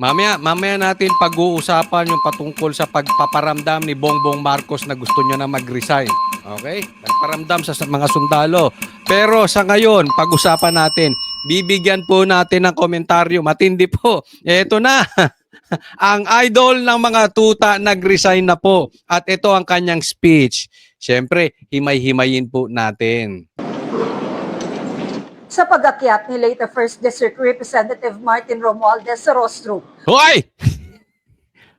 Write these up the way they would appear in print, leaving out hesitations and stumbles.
Mamaya natin pag-uusapan yung patungkol sa pagpaparamdam ni Bongbong Marcos na gusto niya na mag-resign. Okay? Nagparamdam sa mga sundalo. Pero sa ngayon, pag-usapan natin, bibigyan po natin ng komentaryo. Matindi po. Eto na. Ang idol ng mga tuta nag-resign na po. At ito ang kanyang speech. Siyempre, himay-himayin po natin. Sa pag-akyat ni late 1st District Representative Martin Romualdez sa rostrum. Hoy!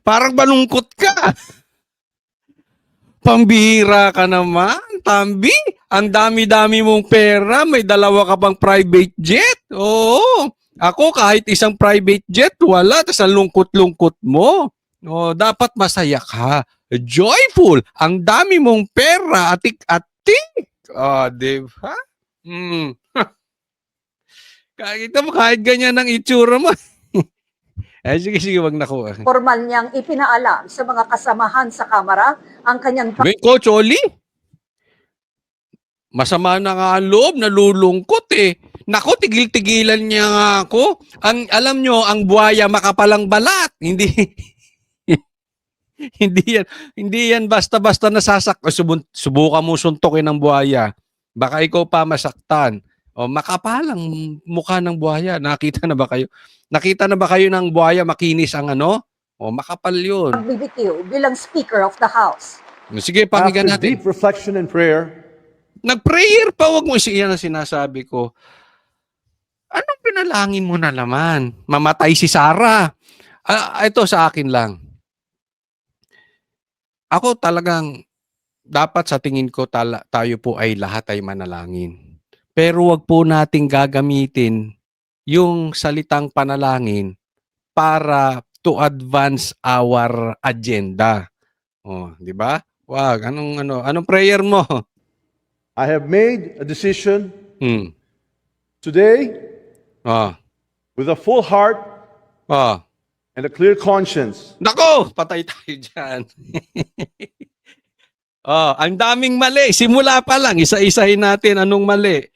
Parang balungkot ka. Pambihira ka naman, Tambi. Ang dami-dami mong pera, may dalawa ka bang private jet? Oo. Ako kahit isang private jet, wala. Tapos ang lungkot-lungkot mo. Oh, dapat masaya ka. Joyful. Ang dami mong pera, atik-atik. Oh, di ba? Kita mo, kahit ganyan ang itsura mo. Sige, wag na ko. Formal niyang ipinaalam sa mga kasamahan sa Kamara ang kanyang Coach Oli? Masama na nga ang loob, nalulungkot eh. Nako, tigil-tigilan niya nga ako. Alam nyo, ang buhaya makapalang balat. Hindi yan basta-basta nasasak. Subukan mo suntukin ng buhaya. Baka ikaw pa masaktan. O, makapalang mukha ng buhaya. Nakita na ba kayo? Nakita na ba kayo ng buhaya makinis ang ano? O, makapal yun. pagbibitiw bilang Speaker of the House. Sige, pakinggan After natin. deep reflection and prayer, Nag-prayer pa, wag mo siya na sinasabi ko. Anong pinalangin mo na naman? Mamatay si Sarah. Ito sa akin lang. Ako talagang dapat sa tingin ko tayo po ay lahat ay manalangin. Pero wag po nating gagamitin yung salitang panalangin para to advance our agenda. Oh, di ba? Wag, anong prayer mo? I have made a decision Hmm. today Oh. with a full heart Oh. and a clear conscience. Nako, patay tayo dyan. Ang daming mali. Simula pa lang, isa-isahin natin anong mali.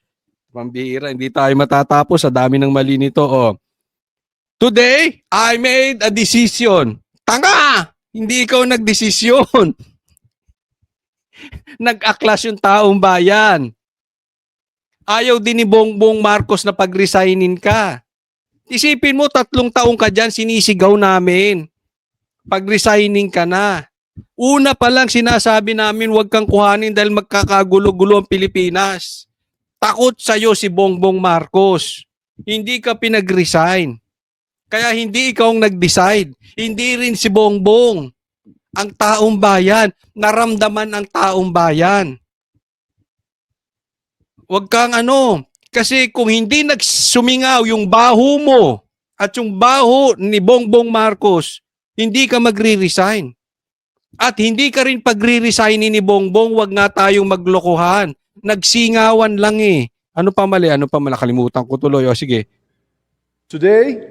Pambihira, hindi tayo matatapos sa dami ng mali nito. Today, I made a decision. Tanga! Hindi ikaw nagdesisyon. Nag-aklas yung taong bayan. Ayaw din ni Bongbong Marcos na pag-resignin ka. Isipin mo, 3 taong ka dyan, sinisigaw namin. Pag-resigning ka na. Una pa lang sinasabi namin, huwag kang kuhanin dahil magkakagulo-gulo ang Pilipinas. Takot sa'yo si Bongbong Marcos. Hindi ka pinag-resign. Kaya hindi ikaw ang nag-decide. Hindi rin si Bongbong. Ang taong bayan. Naramdaman ang taong bayan. Huwag kang kasi kung hindi nagsumingaw yung baho mo at yung baho ni Bongbong Marcos, hindi ka magre-resign. At hindi ka rin pagre-resignin ni Bongbong, wag nga tayong maglokohan. Nagsingawan lang eh. Ano pa mali? Kalimutan ko tuloy. O sige. Today,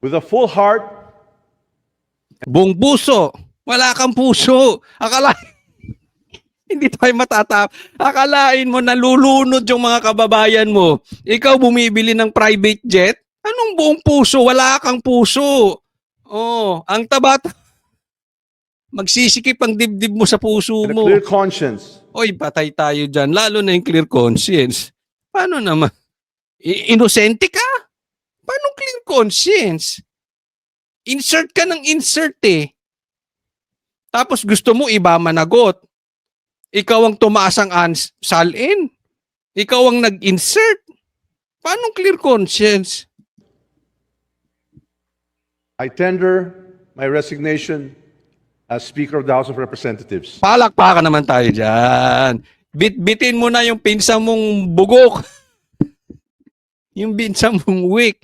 with a full heart, Buong puso. Wala kang puso. Hindi tayo matatap. Akalain mo nalulunod yung mga kababayan mo. Ikaw bumibili ng private jet? Anong buong puso? Wala kang puso. Ang tabat. Magsisikip ang dibdib mo sa puso and a mo. clear conscience. Oy, patay tayo dyan. Lalo na yung clear conscience. Paano naman? Inosente ka? Paano clear conscience? Insert ka ng insert eh. Tapos gusto mo iba managot. Ikaw ang tumaas ang salin. Ikaw ang nag-insert. Paano clear conscience? I tender my resignation as Speaker of the House of Representatives. Palakpakan naman tayo dyan. Bitbitin mo na yung pinsang mong bugok. Yung pinsang mong weak.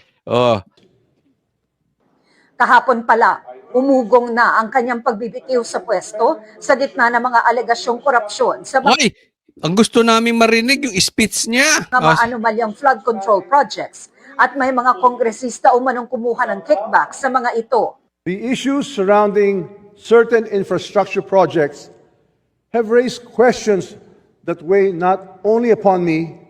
Kahapon pala, umugong na ang kanyang pagbibitiw sa pwesto sa gitna ng mga alegasyong korupsyon sa mga Hoy, ang gusto namin marinig yung speech niya. maanumalyang flood control projects at may mga kongresista umanong kumuha ng kickback sa mga ito. The issues surrounding certain infrastructure projects have raised questions that weigh not only upon me,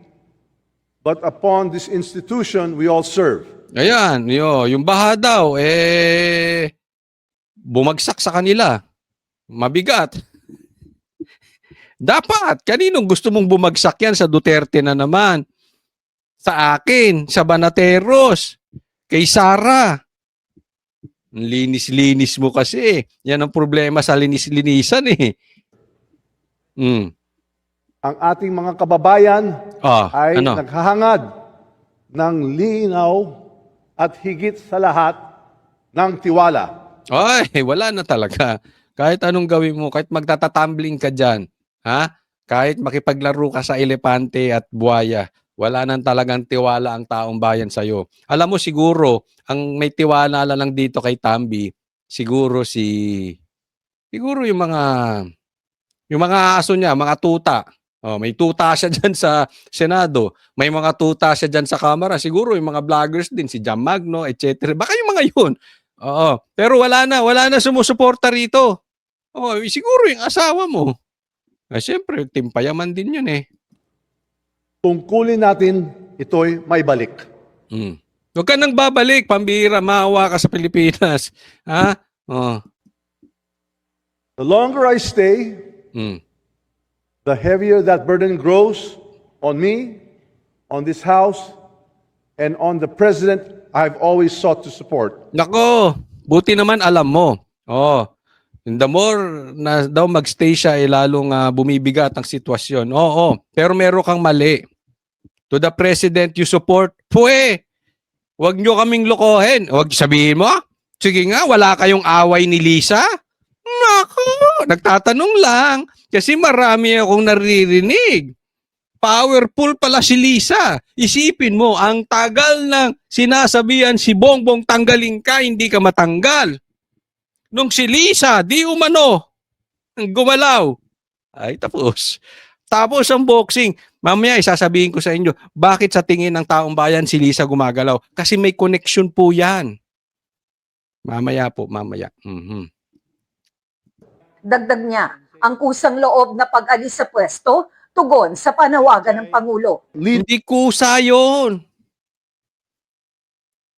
but upon this institution we all serve. Ayan, yung baha daw, bumagsak sa kanila. Mabigat. Dapat, kaninong gusto mong bumagsak yan? Sa Duterte na naman. Sa akin, sa Banateros, kay Sara. Ang linis-linis mo kasi. Yan ang problema sa linis-linisan eh. Mm. Ang ating mga kababayan ay Ano? naghahangad ng linaw at higit sa lahat ng tiwala. Ay, wala na talaga. Kahit anong gawin mo, kahit magtatatumbling ka dyan, ha? Kahit makipaglaro ka sa elepante at buhaya, wala nang talagang tiwala ang taong bayan sa'yo. Alam mo siguro, ang may tiwala lang dito kay Tambi, siguro yung mga aso niya, mga tuta. Oh, may tuta siya dyan sa Senado. May mga tuta siya dyan sa Kamara. Siguro yung mga vloggers din, si Jam Magno, etc. Baka yung mga yun. Oo. Pero wala na sumusuporta rito. Oh, siguro yung asawa mo. Siyempre, timpayaman din yun eh. Tungkulin natin ito'y may balik. Hmm. Huwag ka nang babalik, pambira, maawa ka sa Pilipinas. Ha? Oh. The longer I stay, Hmm. the heavier that burden grows on me, on this House, and on the President I've always sought to support. Nako, buti naman alam mo. Oh, the more na daw magstay siya, lalong bumibigat ang sitwasyon. Oo, pero meron kang mali. To the President you support, wag nyo kaming lokohin. Wag sabihin mo, sige nga, wala kayong away ni Lisa? Nako, nagtatanong lang. Kasi marami akong naririnig. Powerful pala si Lisa. Isipin mo, ang tagal ng sinasabihan si Bongbong tanggalin ka, hindi ka matanggal. Nung si Lisa, di umano, gumalaw. Ay, tapos. Tapos ang boxing. Mamaya isasabihin ko sa inyo, bakit sa tingin ng taong bayan si Lisa gumagalaw? Kasi may connection po yan. Mamaya po, mamaya. Dagdag niya, ang kusang loob na pag-alis sa pwesto, tugon sa panawagan ng Pangulo. Hindi kusa yun.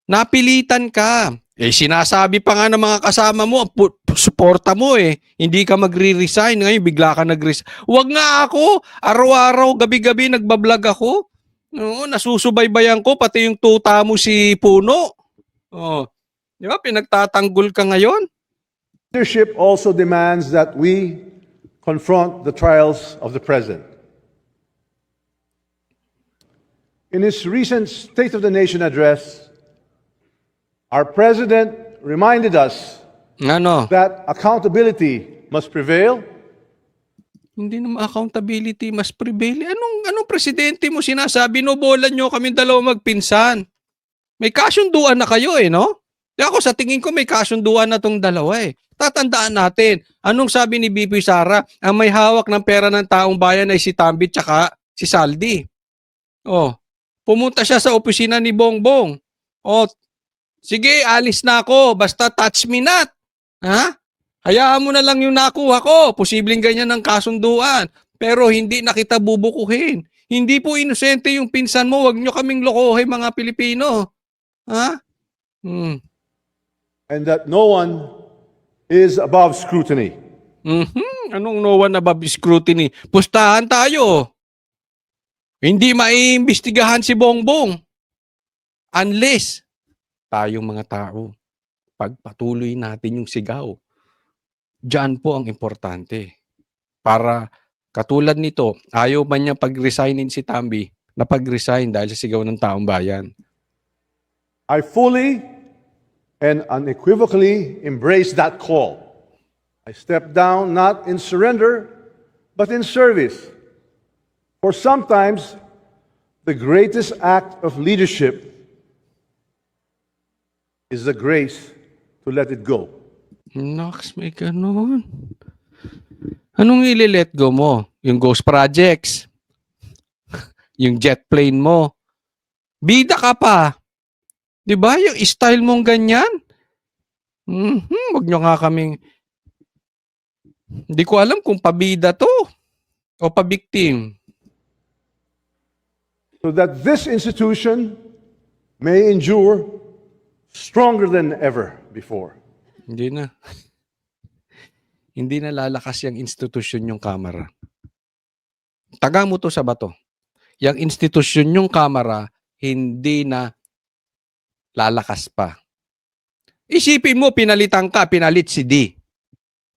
Napilitan ka. Sinasabi pa nga ng mga kasama mo, suporta mo eh. Hindi ka magre-resign. Ngayon, bigla ka nag-resign. Huwag nga ako. Araw-araw, gabi-gabi, nagbablog ako. Oo, nasusubaybayan ko, pati yung tuta mo si Puno. Oh. Di ba, pinagtatanggol ka ngayon? Leadership also demands that we confront the trials of the President. In his recent State of the Nation address, our President reminded us Ano? that accountability must prevail. Hindi naman accountability mas prevail. Anong presidente mo sinasabi? Nobolan nyo kami dalawa magpinsan. May kasunduan na kayo eh, no? Di ako sa tingin ko may kasunduan na tong dalawa eh. Tatandaan natin, anong sabi ni BP Sara? Ang may hawak ng pera ng taong bayan ay si Tambi tsaka si Saldi. Oh, pumunta siya sa opisina ni Bongbong. Oh, sige, alis na ako. Basta touch me not. Ha? Hayaan mo na lang yung nakuha ko. Posibleng ganyan ang kasunduan. Pero hindi na kita bubukuhin. Hindi po inosente yung pinsan mo. Huwag nyo kaming lokohin mga Pilipino. Ha? And that no one is above scrutiny. Anong no one above scrutiny? Pustahan tayo. Hindi maiimbestigahan si Bongbong. Unless tayong mga tao, pagpatuloy natin yung sigaw. Diyan po ang importante. Para katulad nito, ayaw man niya pag-resignin si Tambi, na pag-resign dahil sa sigaw ng taong bayan. I fully and unequivocally embrace that call. I step down not in surrender, but in service. For sometimes, the greatest act of leadership is the grace to let it go. Nox, may ganun. Anong ili-let go mo? Yung ghost projects? Yung jet plane mo? Bida ka pa. Di ba? Yung style mong ganyan? Wag nyo nga kaming... Hindi ko alam kung pabida to o pabiktim. So that this institution may endure stronger than ever before. Hindi na. Hindi na lalakas yung institusyon yung Kamara. Taga mo to sa bato. Yung institusyon yung Kamara, hindi na lalakas pa. Isipin mo, pinalitan ka, pinalit si D.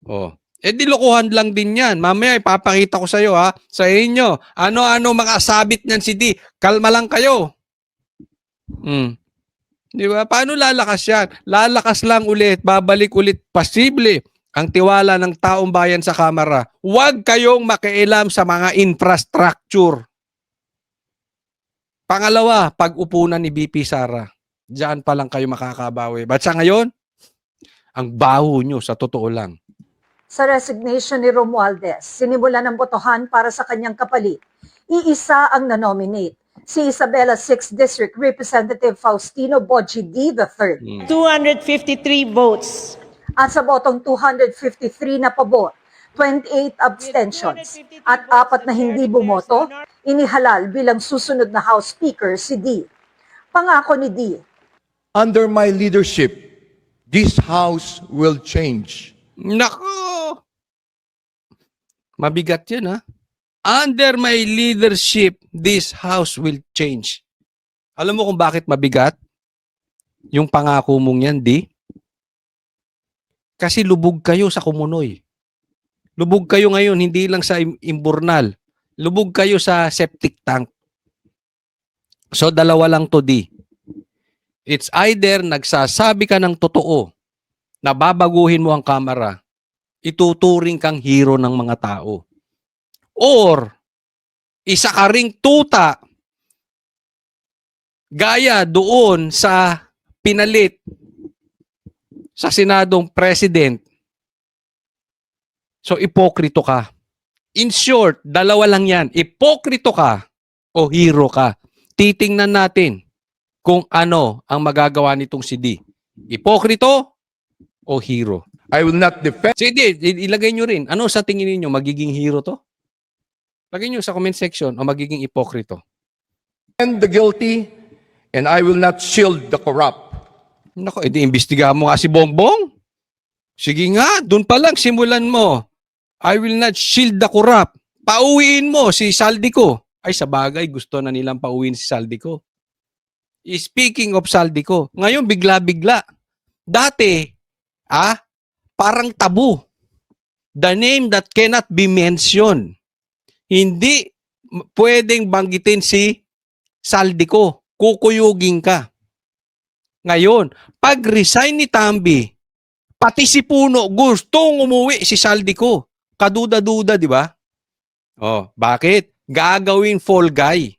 Oh. Di lokohan lang din yan. Mamaya ipapakita ko sa iyo sa inyo. Ano-ano mga sabit niyan si D. Kalma lang kayo. Di ba? Paano lalakas yan? Lalakas lang ulit, babalik ulit, posible ang tiwala ng taong bayan sa Kamara. Huwag kayong makialam sa mga infrastructure. Pangalawa, pag-upunan ni BP Sara. Diyan pa lang kayo makakabawi. Ba't sa ngayon? Ang baho nyo, sa totoo lang. Sa resignation ni Romualdez, sinimula ng botohan para sa kanyang kapalit. Iisa ang nanominate, si Isabela 6th District Representative Faustino Boji D. III. 253 votes. At sa botong 253 na pabor, 28 abstentions, at 4 na hindi bumoto, inihalal bilang susunod na House Speaker si D. Pangako ni D. Under my leadership, this House will change. Nako! Mabigat yun Under my leadership, this house will change. Alam mo kung bakit mabigat? Yung pangako mong yan, di? Kasi lubog kayo sa Kumunoy. Lubog kayo ngayon, hindi lang sa imburnal. Lubog kayo sa septic tank. So, dalawa lang to, di. It's either nagsasabi ka ng totoo, na babaguhin mo ang Kamara, ituturing kang hero ng mga tao. Or, isa ka ring tuta, gaya doon sa pinalit sa Senadong President. So, ipokrito ka. In short, dalawa lang yan. Ipokrito ka o hero ka. Titingnan natin kung ano ang magagawa nitong si D. Ipokrito o hero. I will not defend Sige, ilagay nyo rin. Ano sa tingin niyo magiging hero to? Lagay nyo sa comment section o magiging ipokrito. the guilty, and I will not shield the corrupt. Nako, edi imbestigahan mo nga si Bongbong. Sige nga, dun pa lang simulan mo. I will not shield the corrupt. Pauwiin mo si Saldico. Ay, sa bagay, gusto na nilang pauwiin si Saldico. Speaking of Saldico, ngayon bigla-bigla. Dati, parang tabu. The name that cannot be mentioned. Hindi pwedeng banggitin si Saldico. Kukuyugin ka. Ngayon, pag resign ni Tambi, pati si Puno gustong umuwi si Saldico. Kaduda-duda, di ba? Oh, bakit? Gagawin fall guy.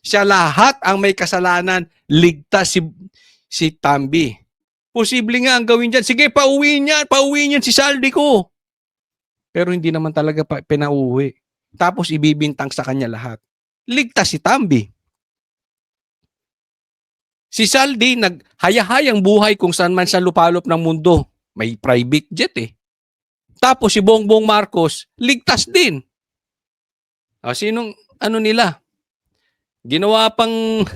Siya lahat ang may kasalanan, ligtas si Tambi. Posible nga ang gawin dyan. Sige, pauwiin yan si Saldico. Pero hindi naman talaga pinauwi. Tapos ibibintang sa kanya lahat. Ligtas si Tambi. Si Saldi, naghayahayang buhay kung saan man siya lupalop ng mundo. May private jet Tapos si Bongbong Marcos, ligtas din. Sinong, nila? Ginawa pang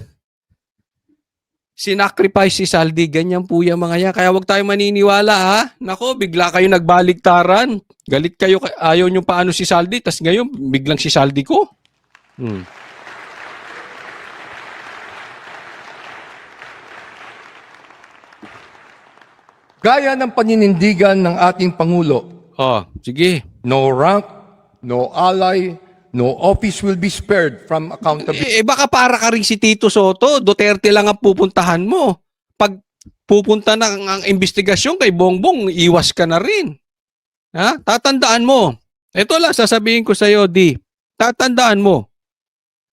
sinacrifice si Saldi. Ganyan po yung mga yan. Kaya wag tayo maniniwala Nako, bigla kayo nagbaligtaran. Galit kayo, ayaw nyo paano si Saldi. Tas ngayon, biglang si Saldi ko. Gaya ng paninindigan ng ating Pangulo, Sige. no rank, no ally, no office will be spared from accountability. Baka para ka rin si Tito Soto, Duterte lang ang pupuntahan mo. Pag pupunta na ang investigasyon kay Bongbong, iwas ka na rin. Tatandaan mo. Ito lang sasabihin ko sa iyo, Di. Tatandaan mo.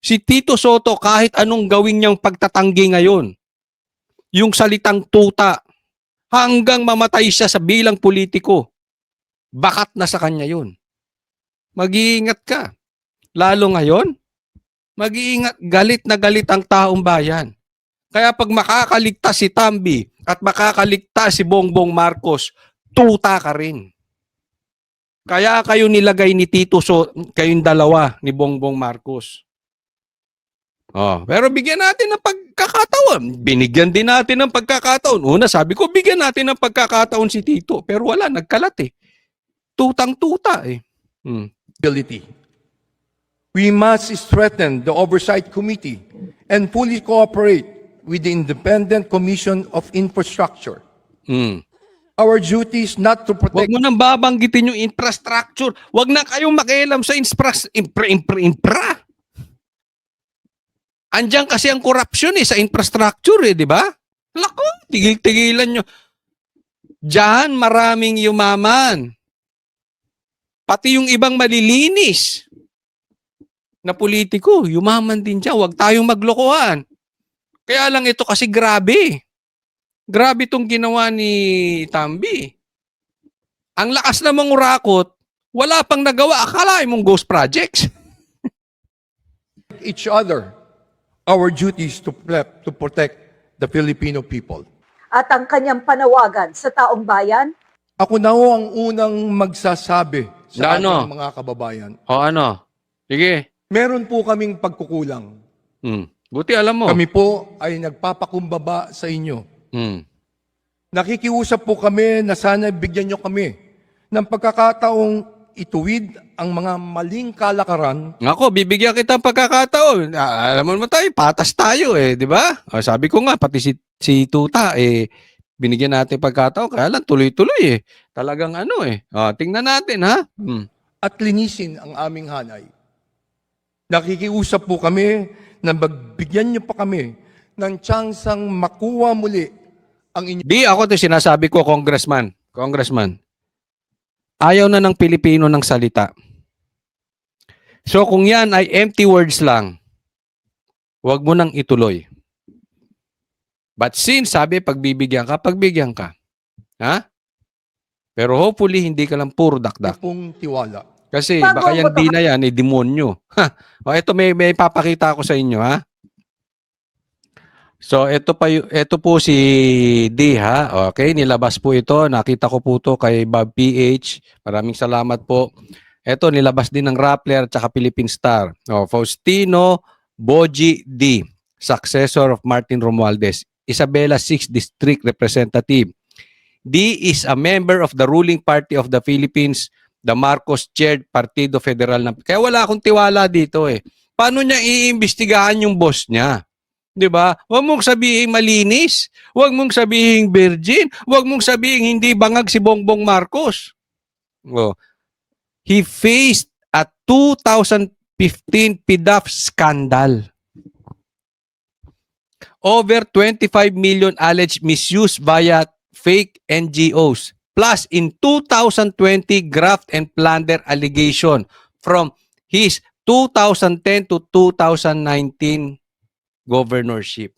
Si Tito Soto, kahit anong gawin niyang pagtatanggi ngayon, yung salitang tuta, hanggang mamatay siya sa bilang politiko, bakat na sa kanya yun. Mag-iingat ka. Lalo ngayon, mag-iingat, galit na galit ang taong bayan. Kaya pag makakaligtas si Tambi at makakaligtas si Bongbong Marcos, tuta ka rin. Kaya kayo nilagay ni Tito kayong dalawa ni Bongbong Marcos. Pero bigyan natin ng pagkakataon. Binigyan din natin ng pagkakataon. Una, sabi ko, bigyan natin ng pagkakataon si Tito. Pero wala, nagkalat eh. Tutang-tuta eh. Ability. We must strengthen the Oversight Committee and fully cooperate with the Independent Commission of Infrastructure. Our duty is not to Huwag protect mo nang babanggitin yung infrastructure. Huwag na kayong makialam sa infra. Andiyan kasi ang corruption sa infrastructure di ba? Lako, tigil-tigilan nyo. Diyan maraming yumaman. Pati yung ibang malilinis na politiko, yumaman din dyan. Huwag tayong maglokohan. Kaya lang ito kasi grabe. Grabe itong ginawa ni Tambi. Ang lakas na mangurakot, wala pang nagawa. Akala mong ghost projects. each other. Our duty is to protect the Filipino people. At ang kanyang panawagan sa taong bayan, Ako na ho ang unang magsasabi sa Na ano? ating mga kababayan. O ano? Sige. Meron po kaming pagkukulang. Buti alam mo. Kami po ay nagpapakumbaba sa inyo. Nakikiusap po kami na sana bigyan nyo kami ng pagkakataong ituwid ang mga maling kalakaran. Ako, bibigyan kita ng pagkakataon. Alam mo naman tayo, patas tayo di ba? Sabi ko nga, pati si Tuta, binigyan natin pagkataon, kaya lang tuloy-tuloy Talagang tingnan natin ha. At linisin ang aming hanay. Nakikiusap po kami na magbigyan nyo pa kami ng tsansang makuha muli ang inyong Di ako to sinasabi ko, Congressman. Ayaw na ng Pilipino ng salita. So kung yan ay empty words lang, huwag mo nang ituloy. But since sabi pagbibigyan ka. Ha? Pero hopefully hindi ka lang puro dakdak. pong tiwala. Kasi Bago baka ang yan botohan- di na yan, demonyo. Ito may papakita ko sa inyo ha. So ito po si D ha. Okay, nilabas po ito. Nakita ko po to kay Bob PH. Maraming salamat po. Ito nilabas din ng Rappler at saka Philippine Star. Faustino Boji D, successor of Martin Romualdez. Isabela 6th District Representative. D is a member of the ruling party of the Philippines, the Marcos-chaired Partido Federal. Kaya wala akong tiwala dito Paano niya iimbestigahan yung boss niya? 'Di ba? Huwag mong sabihin malinis, huwag mong sabihin virgin, huwag mong sabihin hindi bangag si Bongbong Marcos. He faced a 2015 PDAF scandal. Over 25 million alleged misuse via fake NGOs. Plus in 2020 graft and plunder allegation from his 2010 to 2019 governorship.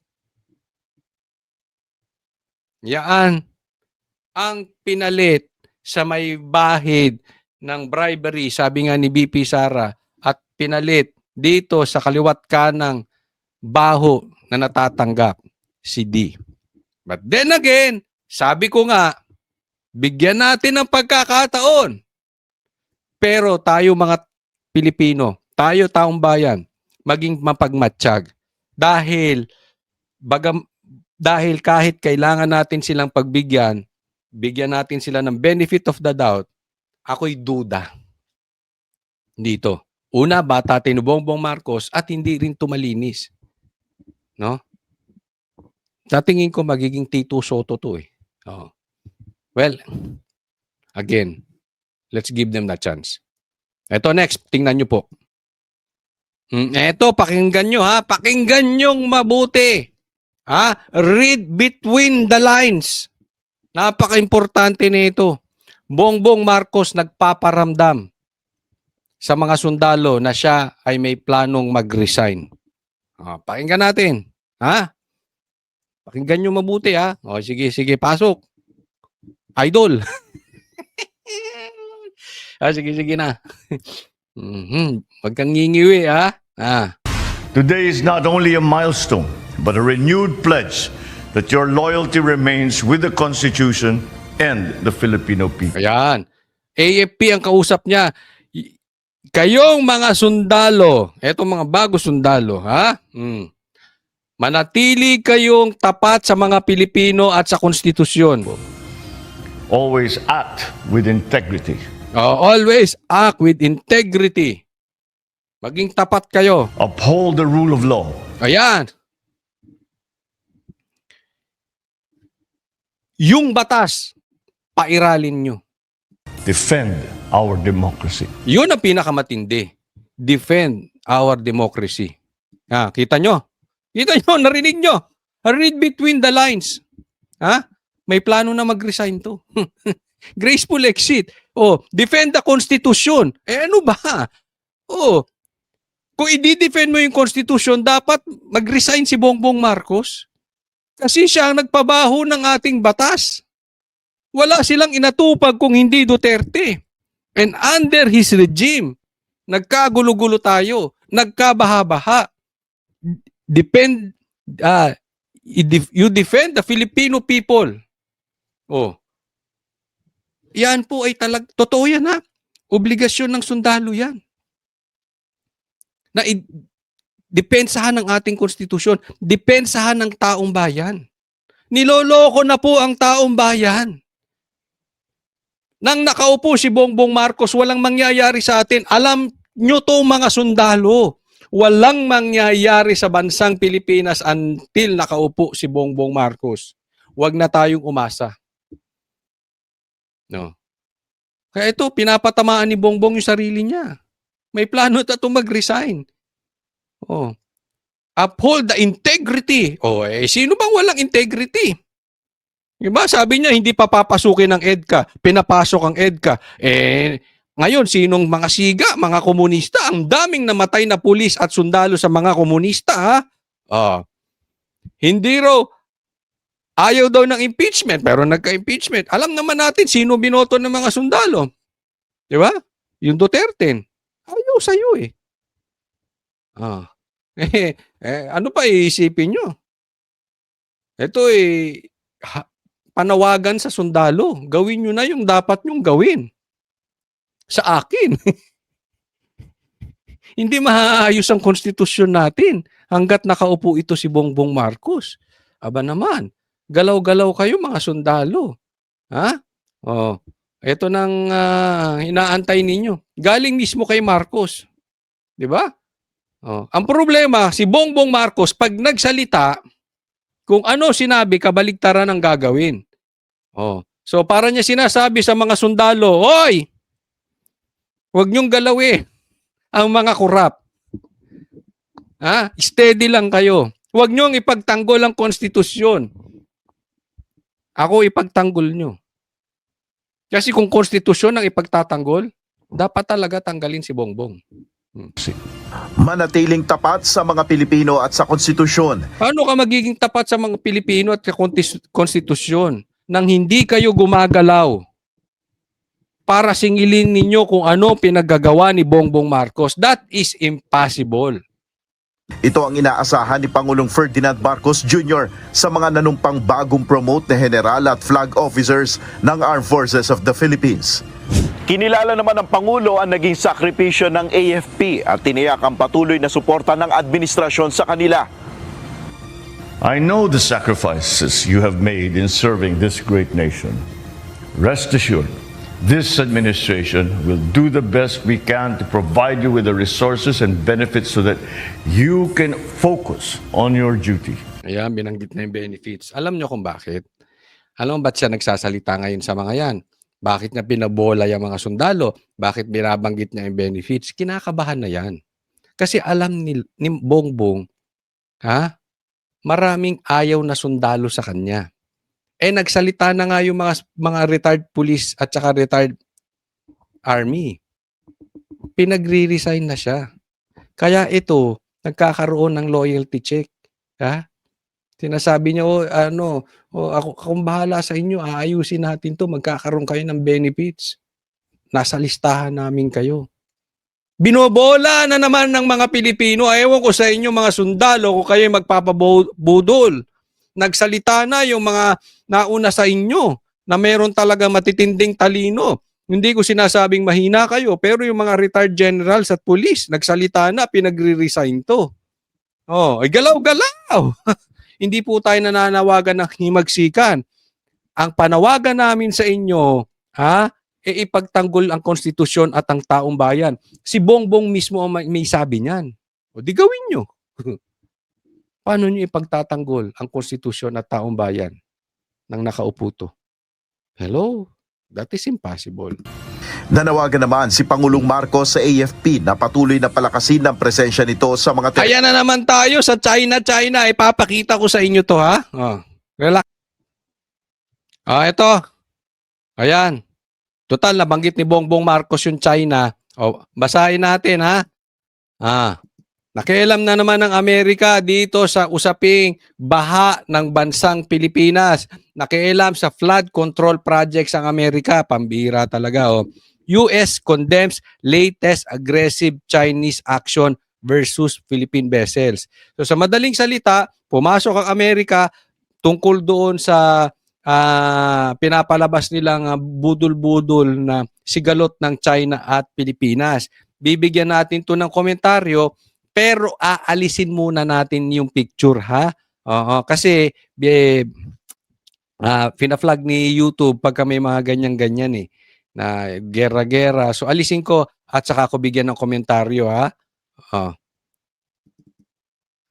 Yan ang pinalit sa may bahid ng bribery, sabi nga ni BP Sara, at pinalit dito sa kaliwat kanang baho na natatanggap si D. But then again, sabi ko nga, bigyan natin ng pagkakataon. Pero tayo mga Pilipino, tayo taong bayan, maging mapagmatsyag. Dahil kahit kailangan natin silang pagbigyan, bigyan natin sila ng benefit of the doubt, ako'y duda dito. Una, bata tayo ni Bongbong Marcos at hindi rin tumalinis. No? Sa tingin ko magiging Tito Soto to Well, again, let's give them that chance. Ito next, tingnan nyo po. Ito, pakinggan nyo ha. Pakinggan nyong mabuti. Read between the lines. Napaka-importante nito. Bongbong Marcos nagpaparamdam sa mga sundalo na siya ay may planong mag-resign. Pakinggan natin. Pakinggan nyo mabuti sige, pasok. Idol. Sige na. Huwag kang ngingiwi Today is not only a milestone, but a renewed pledge that your loyalty remains with the Constitution and the Filipino people. Ayan. AFP ang kausap niya. kayong mga sundalo, etong mga bago sundalo, ha? Manatili kayong tapat sa mga Pilipino at sa konstitusyon. Always act with integrity. Always act with integrity. Maging tapat kayo. Uphold the rule of law. Ayan. Yung batas, pairalin nyo. Defend our democracy. Yun ang pinakamatindi. Defend our democracy. Ha, kita nyo? Kita nyo, narinig nyo. Read between the lines. Ha? May plano na mag-resign to. Graceful exit. Defend the Constitution. Ano ba? Kung i-defend mo yung Constitution, dapat mag-resign si Bongbong Marcos. Kasi siya ang nagpabaho ng ating batas. Wala silang inatupag kung hindi Duterte. And under his regime, nagkagulo-gulo tayo, nagkabaha-baha. You defend the Filipino people. Yan po ay totoo yan, ha. Obligasyon ng sundalo yan. Na depensahan ng ating konstitusyon, depensahan ng taong bayan. Niloloko na po ang taong bayan. Nang nakaupo si Bongbong Marcos, walang mangyayari sa atin. Alam nyo to mga sundalo, walang mangyayari sa bansang Pilipinas until nakaupo si Bongbong Marcos. Huwag na tayong umasa. No. Kaya ito, pinapatamaan ni Bongbong yung sarili niya. May plano na ito mag-resign. Uphold the integrity. Sino bang walang integrity? Diba? Sabi niya, hindi pa papasukin ng EDCA. Pinapasok ang EDCA. Ngayon, sinong mga siga, mga komunista? Ang daming namatay na pulis at sundalo sa mga komunista, ha? Hindi raw, ayaw daw ng impeachment, pero nagka-impeachment. Alam naman natin, sino binoto ng mga sundalo. Diba? Yung Duterte. Ayaw sa'yo eh. Ano pa iisipin nyo? Ito panawagan sa sundalo. Gawin nyo na yung dapat nyong gawin. Sa akin. Hindi maayos ang konstitusyon natin hanggat nakaupo ito si Bongbong Marcos. Aba naman, galaw-galaw kayo mga sundalo. Ha? Ito nang inaantay ninyo. Galing mismo kay Marcos. Di ba? Ang problema, si Bongbong Marcos, pag nagsalita, kung ano sinabi, kabaligtaran ang gagawin. So, para niya sinasabi sa mga sundalo, Hoy! Huwag niyong galawin ang mga kurap. Steady lang kayo. Huwag niyong ipagtanggol ang konstitusyon. Ako ipagtanggol niyo. Kasi kung konstitusyon ang ipagtatanggol, dapat talaga tanggalin si Bongbong. Manatiling tapat sa mga Pilipino at sa konstitusyon. Paano ka magiging tapat sa mga Pilipino at sa konstitusyon nang hindi kayo gumagalaw para singilin ninyo kung ano pinaggagawa ni Bongbong Marcos? That is impossible. Ito ang inaasahan ni Pangulong Ferdinand Marcos Jr. sa mga nanumpang bagong promote na general at flag officers ng Armed Forces of the Philippines. Kinilala naman ng Pangulo ang naging sakripisyo ng AFP at tiniyak ang patuloy na suporta ng administrasyon sa kanila. I know the sacrifices you have made in serving this great nation. Rest assured, this administration will do the best we can to provide you with the resources and benefits so that you can focus on your duty. Ayan, binanggit na yung benefits. Alam nyo kung bakit? Alam mo ba't siya nagsasalita ngayon sa mga yan? Bakit niya pinabola yung mga sundalo? Bakit binabanggit niya yung benefits? Kinakabahan na yan. Kasi alam ni Bongbong, maraming ayaw na sundalo sa kanya. Nagsalita na nga yung mga retired police at saka retired army. Pinagre-resign na siya. Kaya ito, nagkakaroon ng loyalty check. Sinasabi niya, akong bahala sa inyo, aayusin natin to, magkakaroon kayo ng benefits. Nasa listahan namin kayo. Binobola na naman ng mga Pilipino. Ewan ko sa inyo mga sundalo kung kayo magpapabudol. Nagsalita na yung mga nauna sa inyo na meron talaga matitinding talino. Hindi ko sinasabing mahina kayo, pero yung mga retired generals at police, nagsalita na, pinagre-resign to. Oh, ay galaw-galaw. Hindi po tayo nananawagan ng himagsikan. Ang panawagan namin sa inyo, ipagtanggol ang konstitusyon at ang taong bayan. Si Bongbong mismo ang may sabi niyan. O di gawin nyo. Paano nyo ipagtatanggol ang konstitusyon at taong bayan ng nakaupo to? Hello? That is impossible. Nanawagan naman si Pangulong Marcos sa AFP na patuloy na palakasin ang presensya nito sa mga Ayan na naman tayo sa China. Ipapakita ko sa inyo to, ha? Oh, relax. Ito. Ayan. Total, nabanggit ni Bongbong Marcos yung China. Basahin natin, ha? Nakialam na naman ng Amerika dito sa usaping baha ng bansang Pilipinas. Nakialam sa flood control projects ang Amerika. Pambira talaga, US condemns latest aggressive Chinese action versus Philippine vessels. So sa madaling salita, pumasok ang Amerika tungkol doon sa pinapalabas nilang budol-budol na sigalot ng China at Pilipinas. Bibigyan natin to ng komentaryo, pero aalisin muna natin yung picture, ha? Kasi pina-flag ni YouTube pagka may mga ganyan-ganyan na gera-gera. So alisin ko at saka ako bigyan ng komentaryo, ha?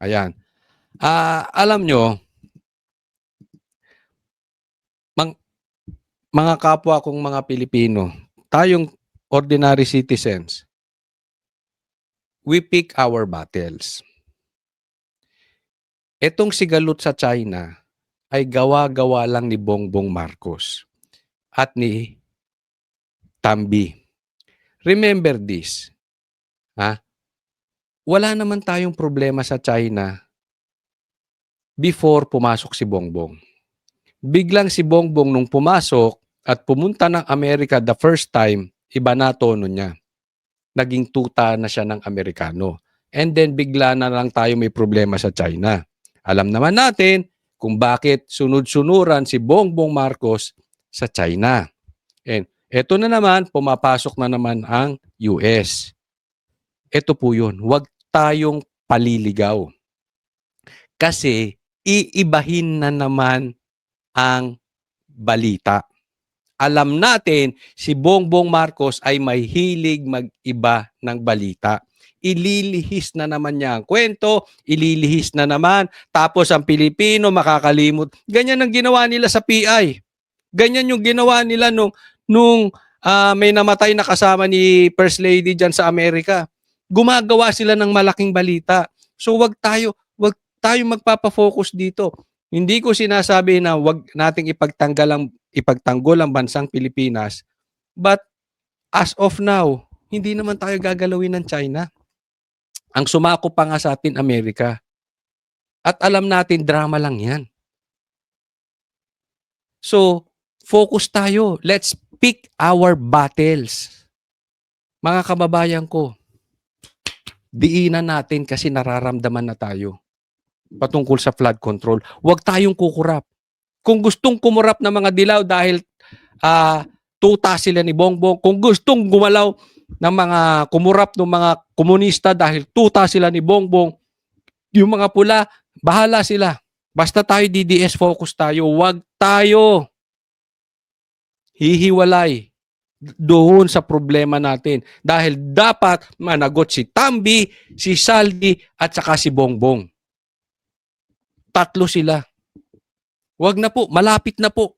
Ayan. Alam nyo, mga kapwa kong mga Pilipino, tayong ordinary citizens, we pick our battles. Etong sigalot sa China ay gawa-gawa lang ni Bongbong Marcos at ni Tambi. Remember this. Wala naman tayong problema sa China before pumasok si Bongbong. Biglang si Bongbong nung pumasok at pumunta ng Amerika the first time, iba na tono niya. Naging tuta na siya ng Amerikano. And then bigla na lang tayo may problema sa China. Alam naman natin kung bakit sunod-sunuran si Bongbong Marcos sa China. And eto na naman, pumapasok na naman ang US. Ito po yun. Huwag tayong paliligaw. Kasi iibahin na naman ang balita. Alam natin, si Bongbong Marcos ay may hilig mag-iba ng balita. Ililihis na naman niya ang kwento, ililihis na naman, tapos ang Pilipino makakalimot. Ganyan ang ginawa nila sa PI. Ganyan yung ginawa nila nung may namatay na kasama ni First Lady dyan sa Amerika. Gumagawa sila ng malaking balita. So wag tayo magpapa-focus dito. Hindi ko sinasabi na wag nating ipagtanggol ang bansang Pilipinas. But as of now, hindi naman tayo gagalawin ng China. Ang sumako pa nga sa atin, Amerika. At alam natin, drama lang yan. So, focus tayo. Let's pick our battles. Mga kababayan ko, diinan natin kasi nararamdaman na tayo patungkol sa flood control. Huwag tayong kukurap. Kung gustong kumurap ng mga dilaw dahil tuta sila ni Bongbong, kung gustong gumalaw ng mga kumurap ng mga komunista dahil tuta sila ni Bongbong, yung mga pula, bahala sila. Basta tayo DDS, focus tayo. Huwag tayo hihiwalay doon sa problema natin. Dahil dapat managot si Tambi, si Saldi, at saka si Bongbong. Tatlo sila. Huwag na po, malapit na po.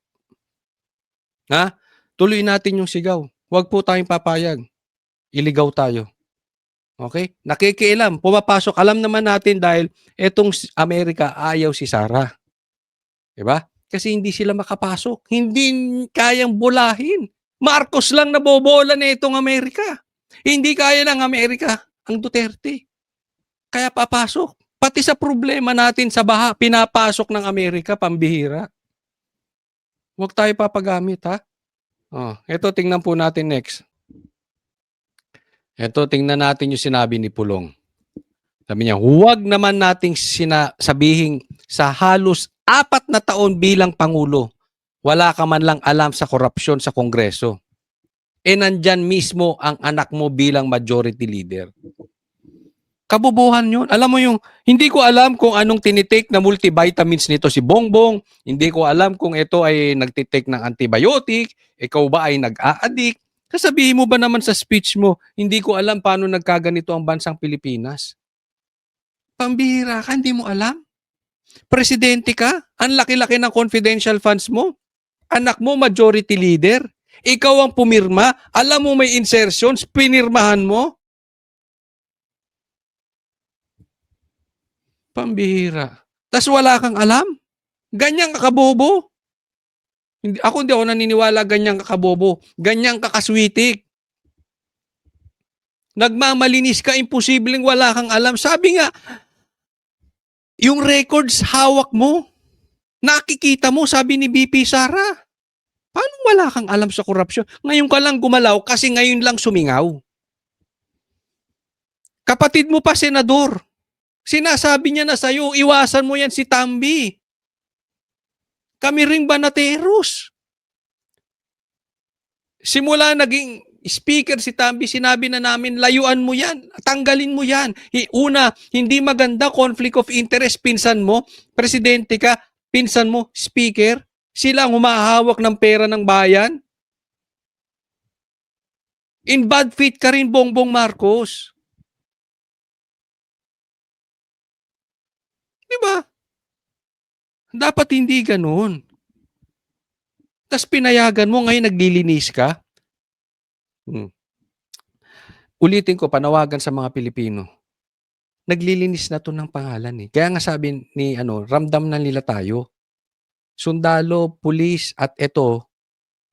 Tuloy natin yung sigaw. Huwag po tayong papayag. Iligaw tayo. Okay? Nakikialam, pumapasok. Alam naman natin dahil etong Amerika ayaw si Sara. Diba? Kasi hindi sila makapasok. Hindi kayang bulahin. Marcos lang nabobola na itong Amerika. Hindi kaya ng Amerika ang Duterte. Kaya papasok. Pati sa problema natin sa baha, pinapasok ng Amerika, pambihira. Huwag tayo papagamit, ha? Ito, tingnan po natin next. Ito, tingnan natin yung sinabi ni Pulong. Sabi niya, huwag naman nating sabihin sa halos 4 na taon bilang Pangulo, wala ka man lang alam sa korupsyon sa Kongreso. nandyan mismo ang anak mo bilang majority leader. Kabubuhan yun. Alam mo yung, hindi ko alam kung anong tinitake na multivitamins nito si Bongbong. Hindi ko alam kung ito ay nagtitake ng antibiotic. Ikaw ba ay nag-a-addict? Kasabihin mo ba naman sa speech mo, hindi ko alam paano nagkaganito ang bansang Pilipinas? Pambihira ka, hindi mo alam? Presidente ka? Ang laki-laki ng confidential funds mo? Anak mo, majority leader? Ikaw ang pumirma? Alam mo may insertions? Pinirmahan mo? Pambihira. Tas wala kang alam? Ganyan ka kabobo? Hindi ako naniniwala ganyan ka kabobo. Ganyan ka kaswitik. Nagmamalinis ka, imposibleng wala kang alam. Sabi nga, yung records hawak mo. Nakikita mo, sabi ni BP Sara. Paano wala kang alam sa korupsyon? Ngayon ka lang gumalaw kasi ngayon lang sumingaw. Kapatid mo pa, senador. Sinasabi niya na sa'yo, iwasan mo yan si Tambi. Kami ring banateros. Simula naging speaker si Tambi, sinabi na namin, layuan mo yan, tanggalin mo yan. Una, hindi maganda, conflict of interest, pinsan mo, presidente ka, pinsan mo, speaker, sila ang humahawak ng pera ng bayan. In bad faith ka rin, Bongbong Marcos. Diba? Dapat hindi ganun. Tapos pinayagan mo, ngayon naglilinis ka. Ulitin ko, panawagan sa mga Pilipino. Naglilinis na to ng pangalan eh. Kaya nga sabi ni ramdam na nila tayo. Sundalo, pulis at ito,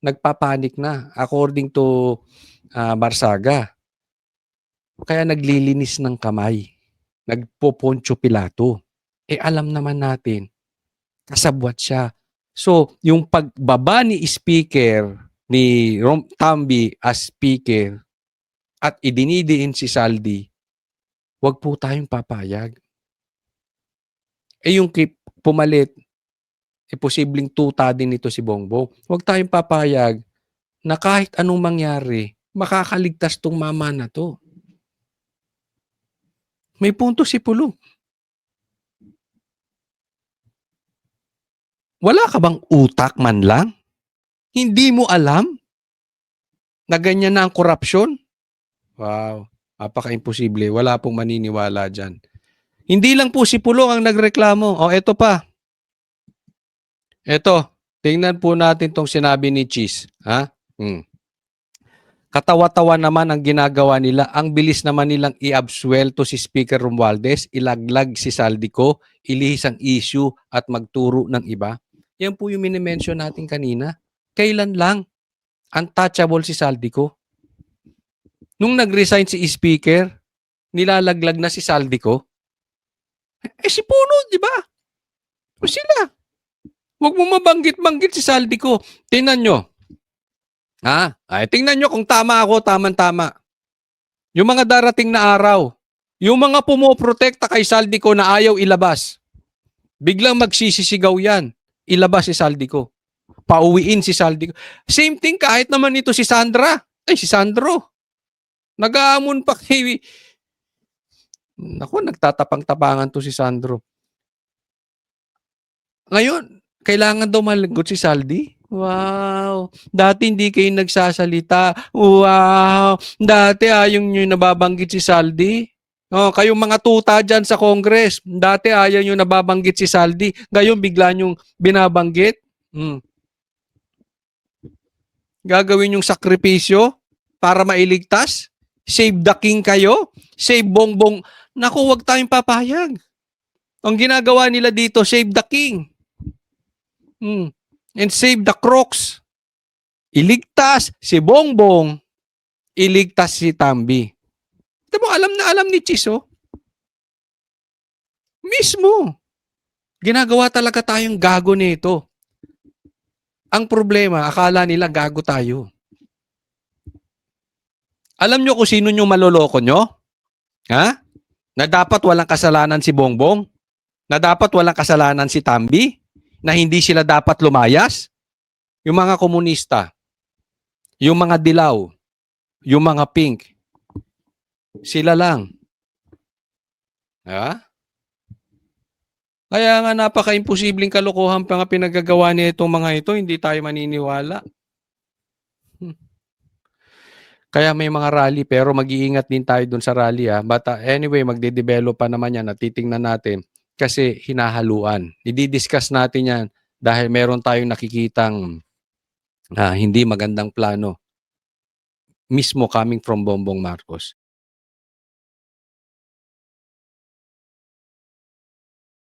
nagpapanik na according to Barsaga. Kaya naglilinis ng kamay. Nagpo-Poncio Pilato. Alam naman natin, kasabwat siya. So, yung pagbaba ni Speaker, ni Tambi as Speaker, at idinidiin si Saldi, wag po tayong papayag. Yung pumalit, posibleng tuta din ito si Bongbong. Wag tayong papayag na kahit anong mangyari, makakaligtas tong mama na to. May punto si Pulong. Wala ka bang utak man lang? Hindi mo alam na ganyan na ang korupsyon? Wow, napaka-imposible. Wala pong maniniwala dyan. Hindi lang po si Pulong ang nagreklamo. Eto pa. Eto, tingnan po natin tong sinabi ni Cheese. Katawa-tawa naman ang ginagawa nila. Ang bilis naman nilang i-absuelto si Speaker Romualdez, ilaglag si Saldico, ilihis ang issue at magturo ng iba. Yan po yung minimension natin kanina. Kailan lang untouchable si Saldico? Nung nag-resign si Speaker, nilalaglag na si Saldico. Si Puno, di ba? O sila. Huwag mo mabanggit-banggit si Saldico. Tingnan nyo. Tingnan nyo kung tama ako, tama-tama. Yung mga darating na araw, yung mga pumoprotekta kay Saldico na ayaw ilabas, biglang magsisisigaw yan. Ilabas si Saldico. Pauwiin si Saldico. Same thing kahit naman ito si Sandra. Si Sandro. Nag-aamon pa kay... Naku, nagtatapang-tapangan to si Sandro. Ngayon, kailangan daw malagot si Saldi? Wow. Dati hindi kayo nagsasalita. Wow. Dati ayaw nyo nababanggit si Saldi. Kayong mga tuta dyan sa Congress, dati ayaw nyo nababanggit si Saldi, ngayon bigla nyong binabanggit. Gagawin yung sakripisyo para mailigtas? Save the king kayo? Save Bongbong? Naku, wag tayong papayag. Ang ginagawa nila dito, save the king. And save the crooks. Iligtas si Bongbong, iligtas si Tambi. Diba, alam na alam ni Chiso. Mismo. Ginagawa talaga tayong gago nito. Ang problema, akala nila gago tayo. Alam nyo kung sino yung maloloko nyo? Na dapat walang kasalanan si Bongbong? Na dapat walang kasalanan si Tambi? Na hindi sila dapat lumayas? Yung mga komunista, yung mga dilaw, Yung mga pink. Sila lang. Ha? Kaya nga napaka-imposibleng kalokohan pa nga pinagagawa nitong mga ito, hindi tayo maniniwala. Kaya may mga rally pero mag-iingat din tayo dun sa rally But anyway, magde-develop pa naman yan at titingnan natin kasi hinahaluan. I-discuss natin yan dahil meron tayong nakikitang hindi magandang plano mismo coming from Bongbong Marcos.